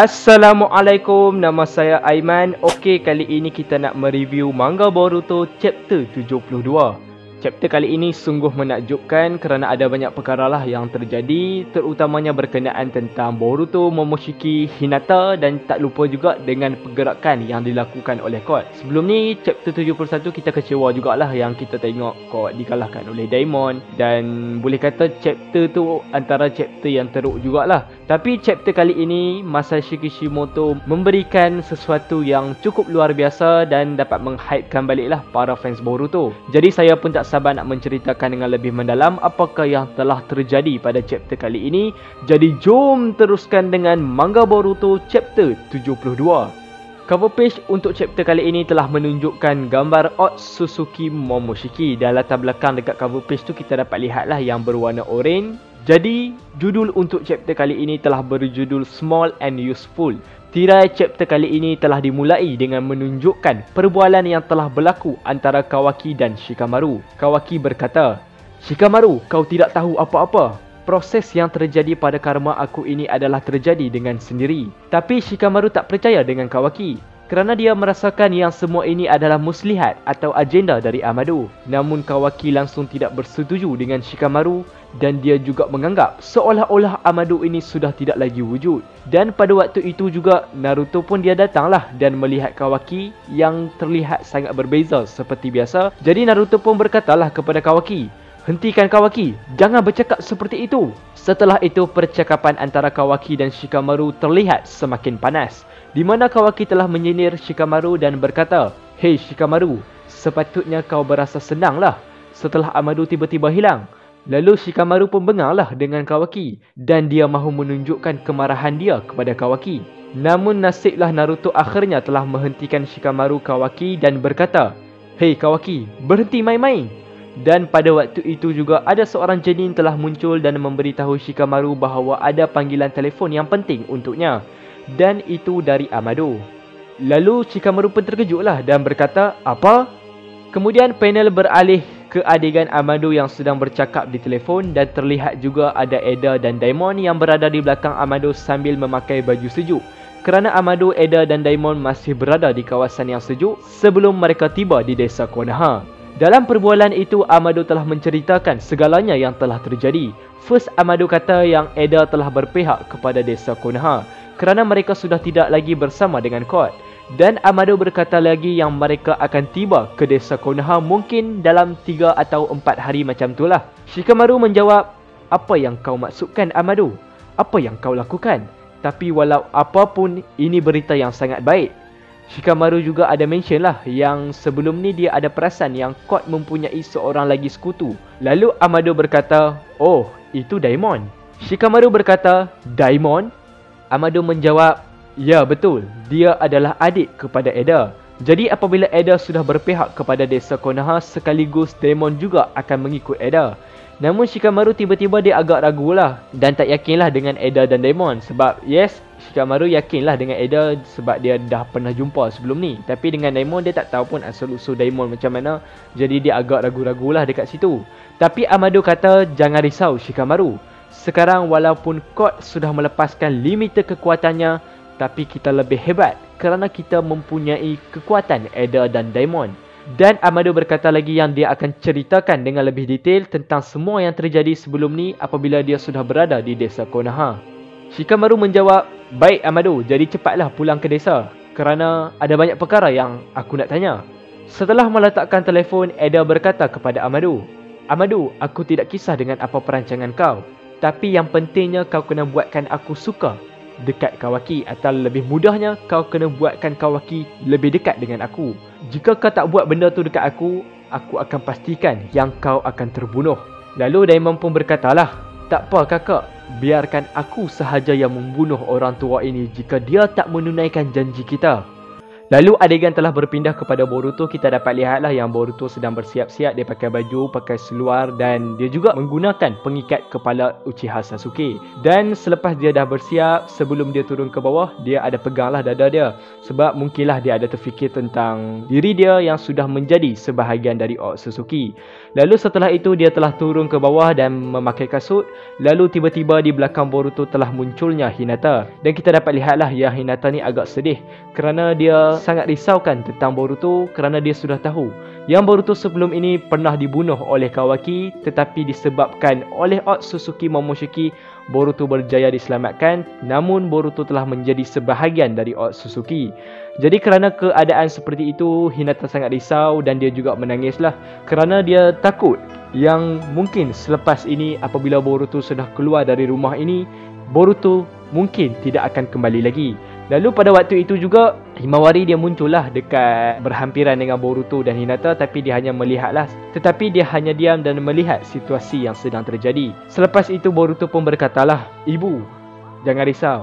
Assalamualaikum, nama saya Aiman. Okey, kali ini kita nak mereview manga Boruto chapter 72. Chapter kali ini sungguh menakjubkan kerana ada banyak perkara lah yang terjadi, terutamanya berkenaan tentang Boruto, Momoshiki, Hinata dan tak lupa juga dengan pergerakan yang dilakukan oleh Code. Sebelum ni, chapter 71 kita kecewa jugalah yang kita tengok Code dikalahkan oleh Daimon, dan boleh kata chapter tu antara chapter yang teruk jugalah. Tapi chapter kali ini Masashi Kishimoto memberikan sesuatu yang cukup luar biasa dan dapat menghypekan baliklah para fans Boruto. Jadi saya pun tak sabar nak menceritakan dengan lebih mendalam apakah yang telah terjadi pada chapter kali ini. Jadi jom teruskan dengan manga Boruto chapter 72. Cover page untuk chapter kali ini telah menunjukkan gambar Otsutsuki Momoshiki. Dan latar belakang dekat cover page tu kita dapat lihatlah yang berwarna oranye. Jadi, judul untuk chapter kali ini telah berjudul Small and Useful. Tirai chapter kali ini telah dimulai dengan menunjukkan perbualan yang telah berlaku antara Kawaki dan Shikamaru. Kawaki berkata, "Shikamaru, kau tidak tahu apa-apa. Proses yang terjadi pada karma aku ini adalah terjadi dengan sendiri." Tapi Shikamaru tak percaya dengan Kawaki kerana dia merasakan yang semua ini adalah muslihat atau agenda dari Amado. Namun Kawaki langsung tidak bersetuju dengan Shikamaru dan dia juga menganggap seolah-olah Amado ini sudah tidak lagi wujud. Dan pada waktu itu juga Naruto pun dia datanglah dan melihat Kawaki yang terlihat sangat berbeza seperti biasa. Jadi Naruto pun berkatalah kepada Kawaki, "Hentikan Kawaki, jangan bercakap seperti itu." Setelah itu percakapan antara Kawaki dan Shikamaru terlihat semakin panas, di mana Kawaki telah menyindir Shikamaru dan berkata, "Hei Shikamaru, sepatutnya kau berasa senanglah setelah Amado tiba-tiba hilang." Lalu Shikamaru pun bengarlah dengan Kawaki dan dia mahu menunjukkan kemarahan dia kepada Kawaki. Namun nasiblah Naruto akhirnya telah menghentikan Shikamaru Kawaki dan berkata, "Hei Kawaki, berhenti main-main." Dan pada waktu itu juga ada seorang jenin telah muncul dan memberitahu Shikamaru bahawa ada panggilan telefon yang penting untuknya. Dan itu dari Amado. Lalu Shikamaru pun terkejutlah dan berkata, "Apa?" Kemudian panel beralih ke adegan Amado yang sedang bercakap di telefon dan terlihat juga ada Eda dan Daimon yang berada di belakang Amado sambil memakai baju sejuk. Kerana Amado, Eda dan Daimon masih berada di kawasan yang sejuk sebelum mereka tiba di desa Konoha. Dalam perbualan itu, Amado telah menceritakan segalanya yang telah terjadi. First, Amado kata yang Eda telah berpihak kepada desa Konoha kerana mereka sudah tidak lagi bersama dengan Code. Dan Amado berkata lagi yang mereka akan tiba ke desa Konoha mungkin dalam 3 atau 4 hari macam itulah. Shikamaru menjawab, "Apa yang kau maksudkan Amado? Apa yang kau lakukan? Tapi walau apapun, ini berita yang sangat baik." Shikamaru juga ada mention lah yang sebelum ni dia ada perasan yang Code mempunyai seorang lagi sekutu. Lalu Amado berkata, "Oh, itu Daimon." Shikamaru berkata, "Daimon?" Amado menjawab, "Ya betul, dia adalah adik kepada Eda. Jadi apabila Eda sudah berpihak kepada desa Konoha, sekaligus Daimon juga akan mengikut Eda." Namun Shikamaru tiba-tiba dia agak ragulah dan tak yakinlah dengan Eda dan Daimon. Sebab yes, Shikamaru yakinlah dengan Eda sebab dia dah pernah jumpa sebelum ni. Tapi dengan Daimon dia tak tahu pun asal-usul Daimon macam mana. Jadi dia agak ragu-ragulah dekat situ. Tapi Amado kata, "Jangan risau Shikamaru. Sekarang walaupun Code sudah melepaskan limiter kekuatannya, tapi kita lebih hebat kerana kita mempunyai kekuatan Eda dan Daimon." Dan Amado berkata lagi yang dia akan ceritakan dengan lebih detail tentang semua yang terjadi sebelum ni apabila dia sudah berada di desa Konoha. Shikamaru menjawab, "Baik Amado, jadi cepatlah pulang ke desa kerana ada banyak perkara yang aku nak tanya." Setelah meletakkan telefon, Eda berkata kepada Amado, "Amado, aku tidak kisah dengan apa perancangan kau. Tapi yang pentingnya kau kena buatkan aku suka dekat Kawaki, atau lebih mudahnya kau kena buatkan Kawaki lebih dekat dengan aku. Jika kau tak buat benda tu dekat aku akan pastikan yang kau akan terbunuh." Lalu Daimon pun berkatalah, "Tak apa kakak, biarkan aku sahaja yang membunuh orang tua ini jika dia tak menunaikan janji kita." Lalu adegan telah berpindah kepada Boruto. Kita dapat lihatlah yang Boruto sedang bersiap-siap. Dia pakai baju, pakai seluar dan dia juga menggunakan pengikat kepala Uchiha Sasuke. Dan selepas dia dah bersiap, sebelum dia turun ke bawah, dia ada peganglah dada dia. Sebab mungkinlah dia ada terfikir tentang diri dia yang sudah menjadi sebahagian dari Otsutsuki. Lalu setelah itu dia telah turun ke bawah dan memakai kasut. Lalu tiba-tiba di belakang Boruto telah munculnya Hinata. Dan kita dapat lihatlah yang Hinata ni agak sedih kerana dia sangat risaukan tentang Boruto kerana dia sudah tahu yang Boruto sebelum ini pernah dibunuh oleh Kawaki, tetapi disebabkan oleh Otsutsuki Momoshiki, Boruto berjaya diselamatkan, namun Boruto telah menjadi sebahagian dari Otsutsuki. Jadi kerana keadaan seperti itu, Hinata sangat risau dan dia juga menangislah kerana dia takut yang mungkin selepas ini apabila Boruto sudah keluar dari rumah ini, Boruto mungkin tidak akan kembali lagi. Lalu pada waktu itu juga Himawari dia muncullah dekat berhampiran dengan Boruto dan Hinata, tapi dia hanya melihatlah. Tetapi dia hanya diam dan melihat situasi yang sedang terjadi. Selepas itu Boruto pun berkatalah, "Ibu, jangan risau.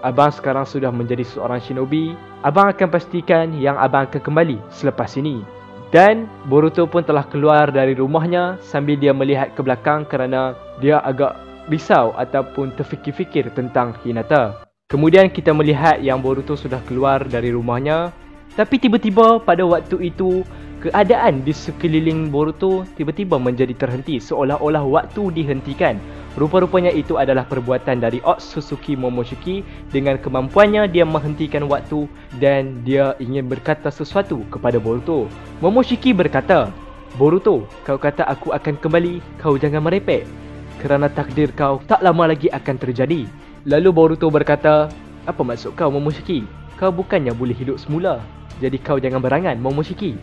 Abang sekarang sudah menjadi seorang shinobi. Abang akan pastikan yang abang akan kembali selepas ini." Dan Boruto pun telah keluar dari rumahnya sambil dia melihat ke belakang kerana dia agak risau ataupun terfikir-fikir tentang Hinata. Kemudian kita melihat yang Boruto sudah keluar dari rumahnya. Tapi tiba-tiba pada waktu itu, keadaan di sekeliling Boruto tiba-tiba menjadi terhenti, seolah-olah waktu dihentikan. Rupa-rupanya itu adalah perbuatan dari Otsutsuki Momoshiki. Dengan kemampuannya dia menghentikan waktu dan dia ingin berkata sesuatu kepada Boruto. Momoshiki berkata, "Boruto, kau kata aku akan kembali, kau jangan merepek. Kerana takdir kau tak lama lagi akan terjadi." Lalu Boruto berkata, "Apa maksud kau Momoshiki? Kau bukannya boleh hidup semula. Jadi kau jangan berangan Momoshiki."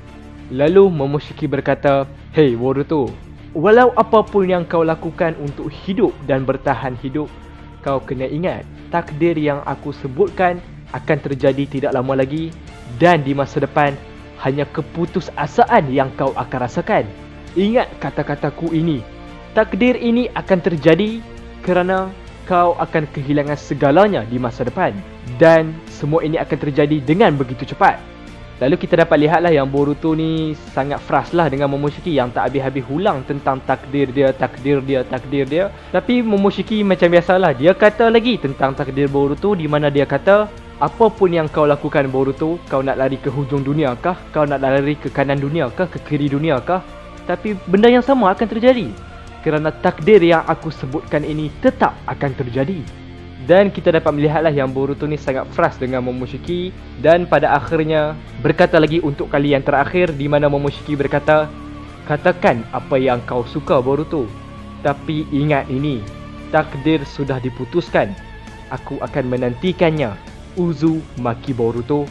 Lalu Momoshiki berkata, "Hei Boruto, walau apapun yang kau lakukan untuk hidup dan bertahan hidup, kau kena ingat takdir yang aku sebutkan akan terjadi tidak lama lagi. Dan di masa depan, hanya keputusasaan yang kau akan rasakan. Ingat kata-kataku ini. Takdir ini akan terjadi kerana kau akan kehilangan segalanya di masa depan. Dan semua ini akan terjadi dengan begitu cepat." Lalu kita dapat lihatlah yang Boruto ni sangat frust lah dengan Momoshiki yang tak habis-habis ulang tentang takdir dia. Tapi Momoshiki macam biasalah, dia kata lagi tentang takdir Boruto, di mana dia kata, "Apapun yang kau lakukan Boruto, kau nak lari ke hujung dunia kah? Kau nak lari ke kanan dunia kah? Ke kiri dunia kah? Tapi benda yang sama akan terjadi. Kerana takdir yang aku sebutkan ini tetap akan terjadi." Dan kita dapat melihatlah yang Boruto ni sangat frust dengan Momoshiki. Dan pada akhirnya berkata lagi untuk kali yang terakhir, di mana Momoshiki berkata, "Katakan apa yang kau suka Boruto. Tapi ingat ini, takdir sudah diputuskan. Aku akan menantikannya. Uzumaki Boruto."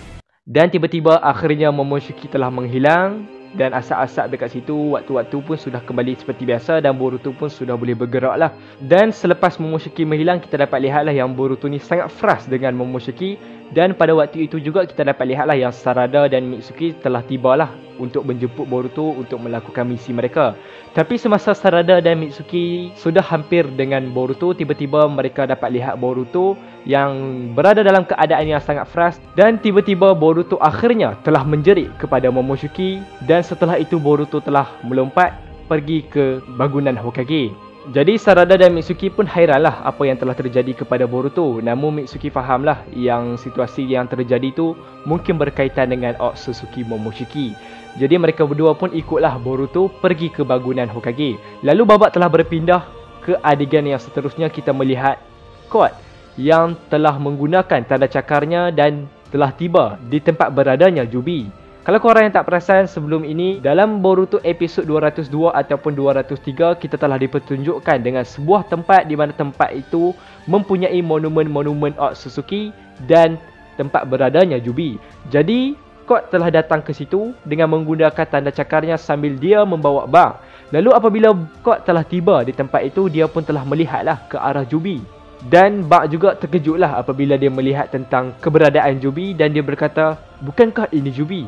Dan tiba-tiba akhirnya Momoshiki telah menghilang. Dan asap-asap dekat situ, waktu-waktu pun sudah kembali seperti biasa dan Boruto pun sudah boleh bergerak lah. Dan selepas Momoshiki menghilang, kita dapat lihatlah yang Boruto ni sangat frust dengan Momoshiki. Dan pada waktu itu juga kita dapat lihatlah yang Sarada dan Mitsuki telah tibalah untuk menjemput Boruto untuk melakukan misi mereka. Tapi semasa Sarada dan Mitsuki sudah hampir dengan Boruto, tiba-tiba mereka dapat lihat Boruto yang berada dalam keadaan yang sangat frust. Dan tiba-tiba Boruto akhirnya telah menjerit kepada Momoshiki. Dan setelah itu Boruto telah melompat pergi ke bangunan Hokage. Jadi Sarada dan Mitsuki pun hairanlah apa yang telah terjadi kepada Boruto. Namun Mitsuki fahamlah yang situasi yang terjadi itu mungkin berkaitan dengan Otsutsuki Momoshiki. Jadi mereka berdua pun ikutlah Boruto pergi ke bangunan Hokage. Lalu babak telah berpindah ke adegan yang seterusnya. Kita melihat Code yang telah menggunakan tanda cakarnya dan telah tiba di tempat beradanya Jubi. Kalau korang yang tak perasan, sebelum ini dalam Boruto episod 202 ataupun 203, kita telah dipertunjukkan dengan sebuah tempat di mana tempat itu mempunyai monumen-monumen Otsutsuki dan tempat beradanya Jubi. Jadi Code telah datang ke situ dengan menggunakan tanda cakarnya sambil dia membawa Bug. Lalu apabila Code telah tiba di tempat itu, dia pun telah melihatlah ke arah Jubi. Dan Bug juga terkejutlah apabila dia melihat tentang keberadaan Jubi dan dia berkata, "Bukankah ini Jubi?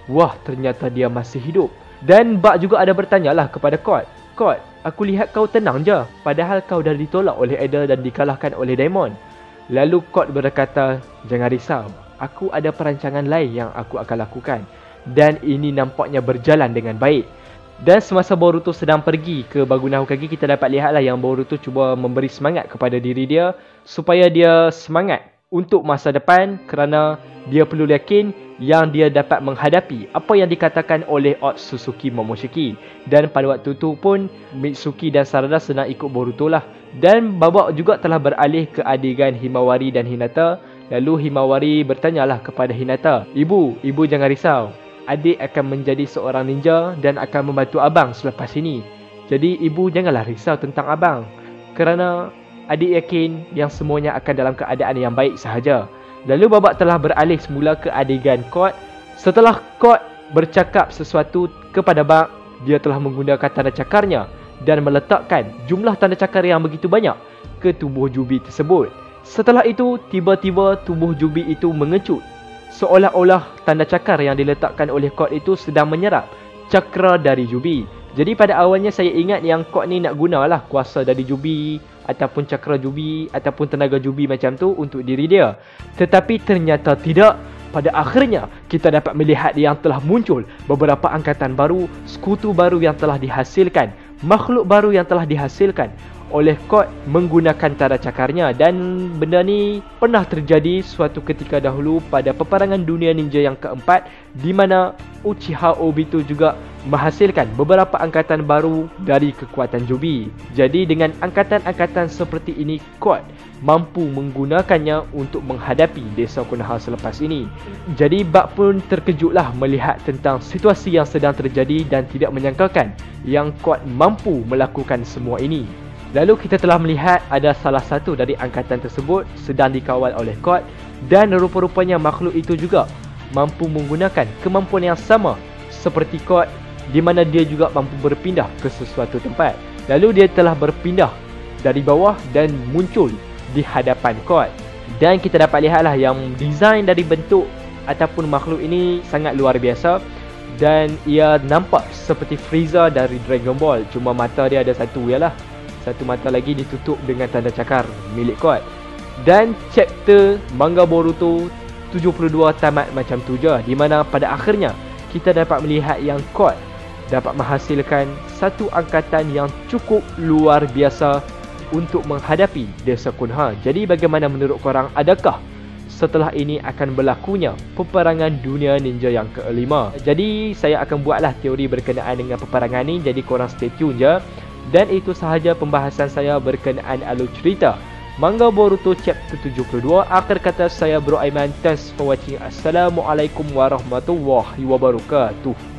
Wah, ternyata dia masih hidup." Dan Bug juga ada bertanyalah kepada Code, "Code, aku lihat kau tenang je, padahal kau dah ditolak oleh Ada dan dikalahkan oleh Daimon." Lalu Code berkata, "Jangan risau, aku ada perancangan lain yang aku akan lakukan. Dan ini nampaknya berjalan dengan baik. Dan semasa Boruto sedang pergi ke Bangunan Hokage, kita dapat lihatlah yang Boruto cuba memberi semangat kepada diri dia supaya dia semangat untuk masa depan, kerana dia perlu yakin yang dia dapat menghadapi apa yang dikatakan oleh Otsutsuki Momoshiki. Dan pada waktu itu pun Mitsuki dan Sarada senang ikut Boruto lah. Dan Babak juga telah beralih ke adegan Himawari dan Hinata. Lalu Himawari bertanyalah kepada Hinata, Ibu jangan risau. Adik akan menjadi seorang ninja dan akan membantu abang selepas ini. Jadi ibu janganlah risau tentang abang, kerana adik yakin yang semuanya akan dalam keadaan yang baik sahaja. Lalu Babak telah beralih semula ke adegan Court. Setelah Court bercakap sesuatu kepada Bak, dia telah menggunakan tanda cakarnya dan meletakkan jumlah tanda cakar yang begitu banyak ke tubuh Jubi tersebut. Setelah itu, tiba-tiba tubuh Jubi itu mengecut, seolah-olah tanda cakar yang diletakkan oleh Court itu sedang menyerap cakra dari Jubi. Jadi pada awalnya saya ingat yang Court ni nak gunalah kuasa dari Jubi ataupun cakra Jubi ataupun tenaga Jubi macam tu untuk diri dia. Tetapi ternyata tidak. Pada akhirnya kita dapat melihat yang telah muncul beberapa angkatan baru, sekutu baru yang telah dihasilkan, makhluk baru yang telah dihasilkan oleh Court menggunakan tanda cakarnya. Dan benda ni pernah terjadi suatu ketika dahulu pada peperangan dunia ninja yang keempat, di mana Uchiha Obito juga menghasilkan beberapa angkatan baru dari kekuatan Jubi. Jadi dengan angkatan-angkatan seperti ini, Court mampu menggunakannya untuk menghadapi desa Konoha selepas ini. Jadi Bak pun terkejutlah melihat tentang situasi yang sedang terjadi dan tidak menyangkakan yang Court mampu melakukan semua ini. Lalu kita telah melihat ada salah satu dari angkatan tersebut sedang dikawal oleh Court, dan rupa-rupanya makhluk itu juga mampu menggunakan kemampuan yang sama seperti Court, di mana dia juga mampu berpindah ke sesuatu tempat. Lalu dia telah berpindah dari bawah dan muncul di hadapan Court. Dan kita dapat lihatlah yang desain dari bentuk ataupun makhluk ini sangat luar biasa. Dan ia nampak seperti Frieza dari Dragon Ball, cuma mata dia ada satu ialah. Satu mata lagi ditutup dengan tanda cakar milik Court. Dan chapter manga Boruto 72 tamat macam tu je, di mana pada akhirnya kita dapat melihat yang Court dapat menghasilkan satu angkatan yang cukup luar biasa untuk menghadapi desa Konoha. Jadi bagaimana menurut korang, adakah setelah ini akan berlakunya peperangan dunia ninja yang kelima? Jadi saya akan buatlah teori berkenaan dengan peperangan ni, jadi korang stay tune je. Dan itu sahaja pembahasan saya berkenaan alur cerita manga Boruto chapter 72. Akhir kata saya Bro Aiman. Thanks for watching. Assalamualaikum warahmatullahi wabarakatuh.